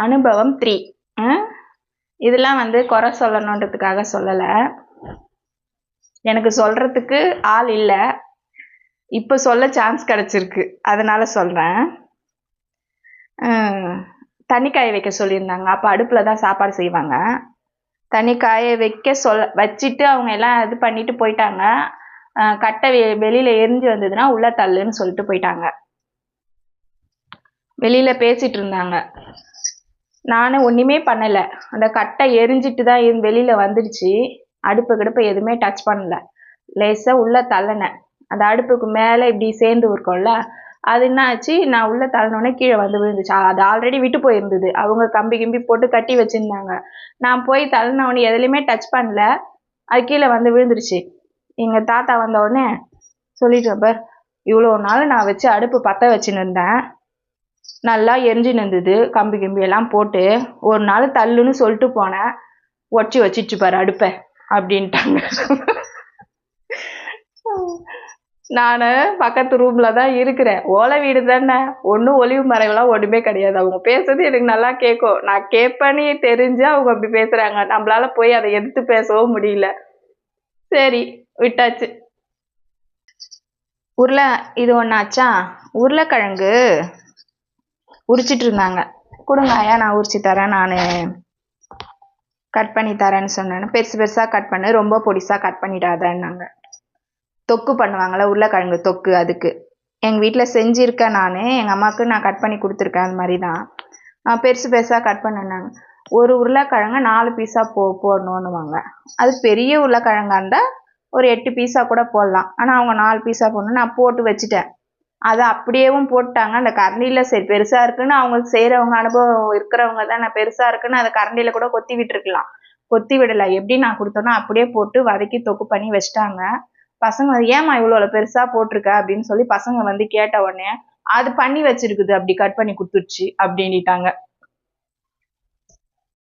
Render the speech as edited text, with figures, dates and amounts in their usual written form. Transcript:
அனுபவம் 3. இதெல்லாம் வந்து குறை சொல்லணுன்றதுக்காக சொல்லலை, எனக்கு சொல்கிறதுக்கு ஆள் இல்லை, இப்போ சொல்ல சான்ஸ் கிடச்சிருக்கு, அதனால் சொல்கிறேன். தண்ணி காய வைக்க சொல்லியிருந்தாங்க. அப்போ அடுப்பில் தான் சாப்பாடு செய்வாங்க. தண்ணி காய வச்சுட்டு அவங்க எல்லாம் இது பண்ணிட்டு போயிட்டாங்க. கட்டை வெளியில் எரிஞ்சு வந்ததுன்னா உள்ள தள்ளுன்னு சொல்லிட்டு போயிட்டாங்க. வெளியில் பேசிகிட்டு இருந்தாங்க. நான் ஒன்றுமே பண்ணலை. அந்த கட்டை எரிஞ்சிட்டு தான் வெளியில் வந்துடுச்சு. அடுப்பு எதுவுமே டச் பண்ணலை. லேசாக உள்ளே தள்ளினேன். அந்த அடுப்புக்கு மேலே இப்படி சேர்ந்து இருக்கும்ல, அது என்ன ஆச்சு, நான் உள்ளே தள்ளினோடனே கீழே வந்து விழுந்துச்சு. அது ஆல்ரெடி விட்டு போயிருந்தது. அவங்க கம்பி கிம்பி போட்டு கட்டி வச்சுருந்தாங்க. நான் போய் தள்ளினோடனே எதுலேயுமே டச் பண்ணல, அது கீழே வந்து விழுந்துருச்சு. எங்கள் தாத்தா வந்தவுடனே சொல்லிட்டு பார், இவ்வளோ நாள் நான் வச்சு அடுப்பு பற்ற வச்சுன்னு இருந்தேன், நல்லா எரிஞ்சுன்னு இருந்தது, கம்பி கிம்பியெல்லாம் போட்டு, ஒரு நாள் தள்ளுன்னு சொல்லிட்டு போனேன், உடச்சி வச்சிட்டு பாரு அடுப்பை அப்படின்ட்டாங்க. நான் பக்கத்து ரூமில் தான் இருக்கிறேன். ஓலை வீடு தானே, ஒன்றும் ஒளிவு மறைவெல்லாம் ஒன்றுமே கிடையாது. அவங்க பேசுறது எனக்கு நல்லா கேட்கும். நான் கேட்பேன்னு தெரிஞ்சு அவங்க அப்படி பேசுகிறாங்க. நம்மளால போய் அதை எதிர்த்து பேசவும் முடியல. சரி, விட்டாச்சு. இது ஒன்றாச்சா, உருளைக்கிழங்கு உரிச்சிட்டு இருந்தாங்க. கொடுங்க ஐயா, நான் உரிச்சு தரேன், நான் கட் பண்ணி தரேன்னு சொன்னேன்னு பெருசு பெருசாக கட் பண்ணு, ரொம்ப பொடிசாக கட் பண்ணிடாதேன்னாங்க. தொக்கு பண்ணுவாங்கள்ல, உருளைக்கிழங்கு தொக்கு, அதுக்கு எங்கள் வீட்டில் செஞ்சுருக்கேன் நான். எங்கள் அம்மாவுக்கு நான் கட் பண்ணி கொடுத்துருக்கேன். அது மாதிரி தான் பெருசு பெருசாக கட் பண்ணினாங்க. ஒரு உருளைக்கிழங்க 4 பீஸாக போடணுன்னுவாங்க. அது பெரிய உருளைக்கிழங்கா இருந்தால் ஒரு 8 பீஸாக கூட போடலாம். ஆனால் அவங்க 4 பீஸாக போடணும். நான் போட்டு வச்சுட்டேன். அதை அப்படியேவும் போட்டாங்க. அந்த கரண்டியில் சரி பெருசாக இருக்குன்னு அவங்க செய்கிறவங்க, அனுபவம் இருக்கிறவங்க தான், நான் பெருசாக இருக்குன்னு அதை கரண்டியில் கூட கொத்தி விட்டுருக்கலாம். கொத்தி விடலை. எப்படி நான் கொடுத்தோன்னா அப்படியே போட்டு வதக்கி தொக்கு பண்ணி வச்சிட்டாங்க. பசங்க ஏமா இவ்வளோ பெருசா போட்டிருக்க அப்படின்னு சொல்லி பசங்க வந்து கேட்ட உடனே, அது பண்ணி வச்சிருக்குது, அப்படி கட் பண்ணி கொடுத்துருச்சு அப்படின்ட்டாங்க.